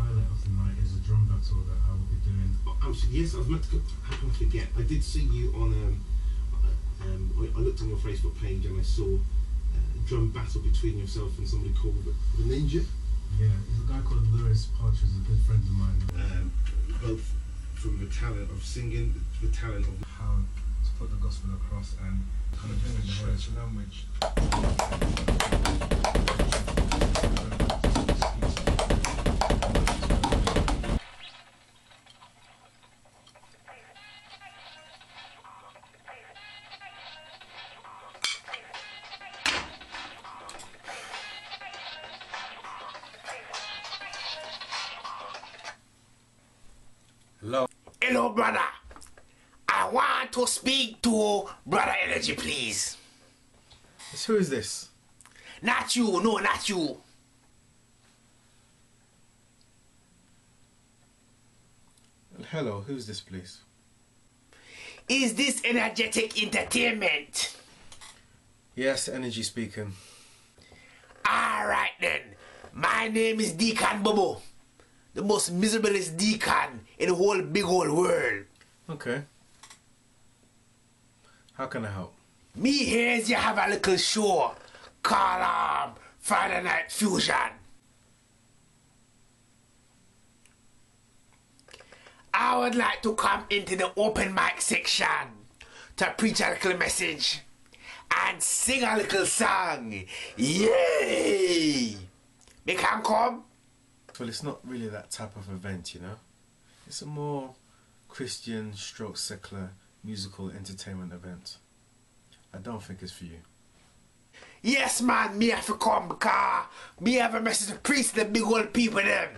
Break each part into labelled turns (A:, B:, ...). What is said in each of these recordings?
A: highlight of the night is a drum battle that I will be doing.
B: Oh, yes, I was meant to go. How can I forget? I did see you on. I looked on your Facebook page and I saw a drum battle between yourself and somebody called the Ninja.
A: Yeah, there's a guy called Lewis Partridge, a good friend of mine.
B: Both from the talent of singing, the talent of
A: how to put the gospel across and kind of doing the French language.
C: Hello. Hello, brother. I want to speak to Brother EnerGy, please.
A: So who is this?
C: Not you, no, not you.
A: Hello, who's this, please?
C: Is this Energetic Entertainment?
A: Yes, EnerGy speaking.
C: Alright then. My name is DeaCun BuBu. The most miserablest deacon in the whole big whole world.
A: Okay. How can I help?
C: Me hears you have a little show called Friday Night Fusion. I would like to come into the open mic section to preach a little message and sing a little song. Yay! Me can come?
A: Well, it's not really that type of event, you know. It's a more Christian stroke secular musical entertainment event. I don't think it's for you.
C: Yes, man, me have to come because me have a message to preach to the big old people them.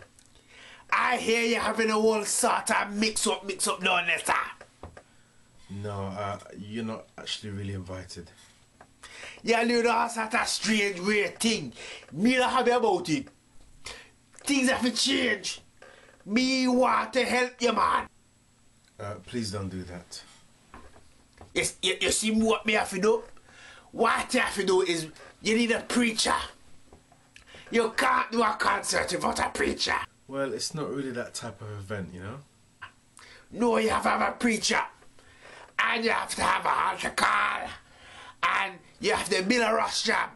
C: I hear you having a whole sort of mix up down there, sir.
A: No, you're not actually really invited.
C: You do all sort of strange, weird thing. Me not happy about it. Things have to change. Me want to help you, man.
A: Please don't do that.
C: Yes, you see what me have to do? What you have to do is you need a preacher. You can't do a concert without a preacher.
A: Well, it's not really that type of event, you know.
C: No, you have to have a preacher. And you have to have an altar call. And you have to build a rostrum.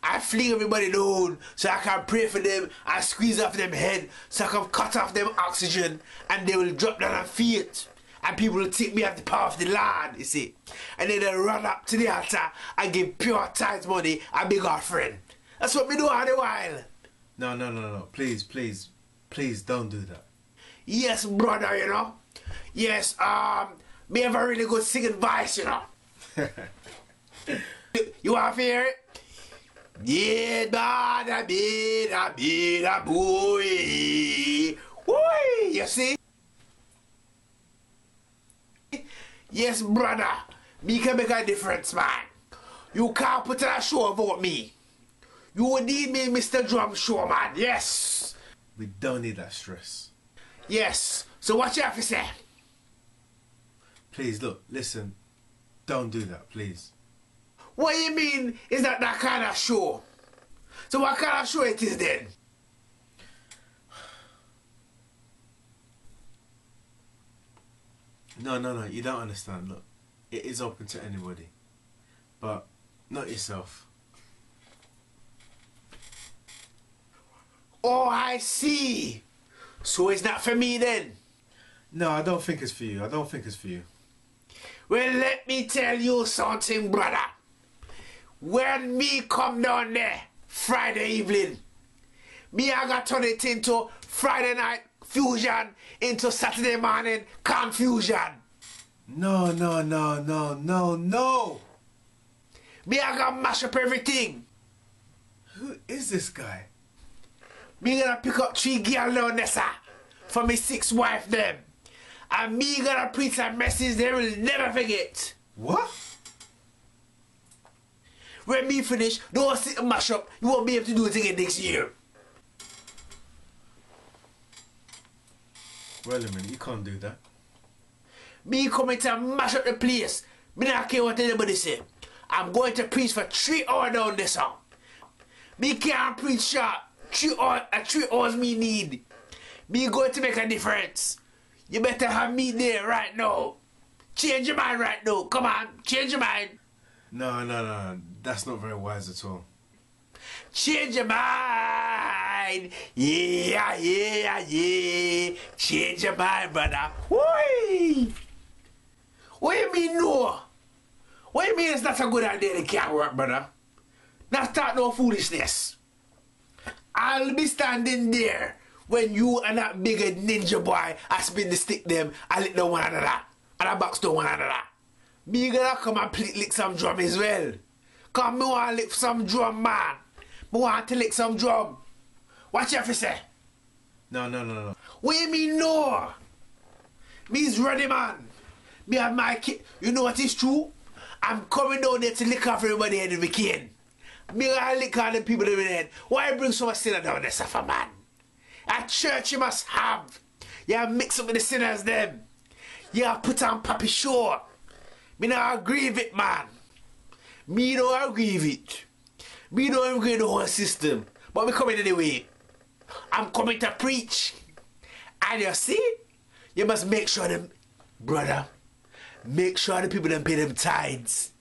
C: I fling everybody down so I can pray for them and squeeze off them head so I can cut off them oxygen and they will drop down on feet. And people will take me at the power of the Lord, you see. And then they run up to the altar and give pure tithe money and big offering. That's what we do all the while.
A: No. Please don't do that.
C: Yes, brother, you know. Yes, me have a really good singing voice, you know. You want to hear it? Yeah, bada, bida, boy. Woo! You see? Yes, brother. Me can make a difference, man. You can't put on a show about me. You would need me, Mr. Drum Showman. Yes.
A: We don't need that stress.
C: Yes. So what you have to say?
A: Please, look, listen. Don't do that, please.
C: What you mean is that kind of show? So what kind of show it is then?
A: No, you don't understand. Look, it is open to anybody. But not yourself.
C: Oh, I see. So it's not for me then?
A: No, I don't think it's for you.
C: Well, let me tell you something, brother. When me come down there Friday evening, me I got turn it into Friday night fusion into Saturday morning confusion.
A: No.
C: Me I got mash up everything.
A: Who is this guy?
C: Me gonna pick up 3 girls down there, sir, for me 6 wife them. And me gonna preach a message they will never forget.
A: What?
C: When me finish, don't sit and mash up. You won't be able to do it again next year.
A: Wait a minute, you can't do that.
C: Me coming to mash up the place. Me not care what anybody say. I'm going to preach for 3 hours down this song. Me can't preach short. 3 hours me need. Me going to make a difference. You better have me there right now. Change your mind right now. Come on, change your mind.
A: No. That's not very wise at all.
C: Change your mind. Yeah. Change your mind, brother. Why? What you mean no? What you mean it's not a good idea that can't work, brother? Not start no foolishness. I'll be standing there when you and that big ninja boy I spin the stick them, I lick the one another. And I box to one another. Me gonna come and lick some drum as well. Cause me want to lick some drum, man. Me want to lick some drum. What you have to say?
A: No.
C: What you mean no? Me's ready, man. Me and my kid. You know what is true? I'm coming down there to lick off everybody head if we can. Me gonna lick all the people in the head. Why bring so much sinner down there, suffer, man? At church you must have. You mix up with the sinners them. You put on Papi show. Me not agree with it, man. Me don't agree with it. Me don't agree with the whole system. But me coming anyway. I'm coming to preach. And you see, you must make sure them, brother, make sure the people them pay them tithes.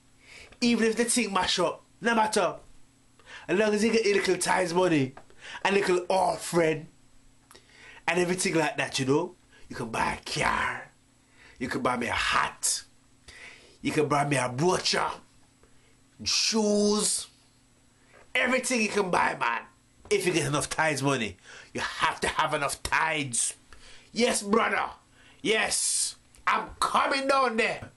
C: Even if the thing mash up, no matter. As long as you get a little tithes money, a little offering, and everything like that, you know, you can buy a car. You can buy me a hat. You can buy me a brochure. Shoes. Everything you can buy, man. If you get enough tithes money. You have to have enough tithes. Yes, brother. Yes. I'm coming down there.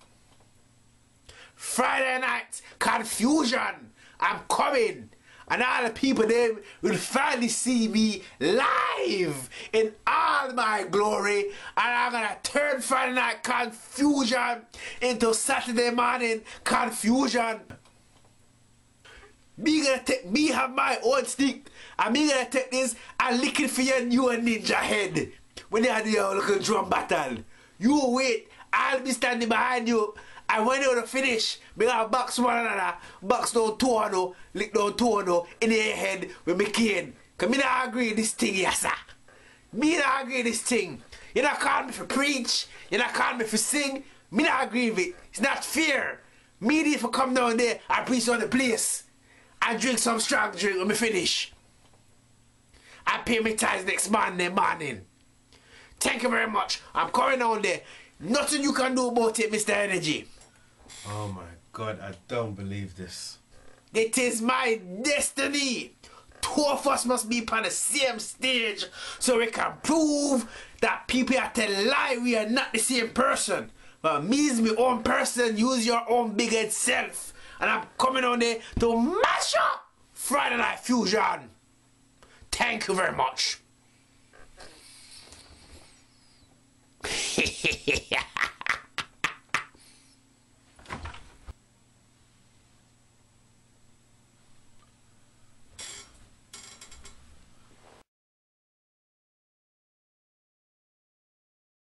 C: Friday night. Confusion. I'm coming. And all the people there will finally see me live in all my glory. And I'm going to turn Friday night confusion into Saturday morning confusion. Me gonna take, me have my own stick. And me gonna take this and lick it for your new ninja head. When they have your little drum battle. You wait. I'll be standing behind you. And when you finish, me gonna box one another, box down two another, lick down two another in your head with me cane. Cause me not agree with this thing, yes sir. Me not agree with this thing. You not call me for preach, you not call me for sing, me not agree with it. It's not fair. Me need to come down there and preach on the place and drink some strong drink when me finish. And pay me tithes next morning. Thank you very much. I'm coming down there. Nothing you can do about it, Mr. Energy.
A: Oh my God, I don't believe this.
C: It is my destiny. Two of us must be on the same stage so we can prove that people are telling lie we are not the same person. But me is my own person, use your own big head self. And I'm coming on there to mash up Friday Night Fusion. Thank you very much.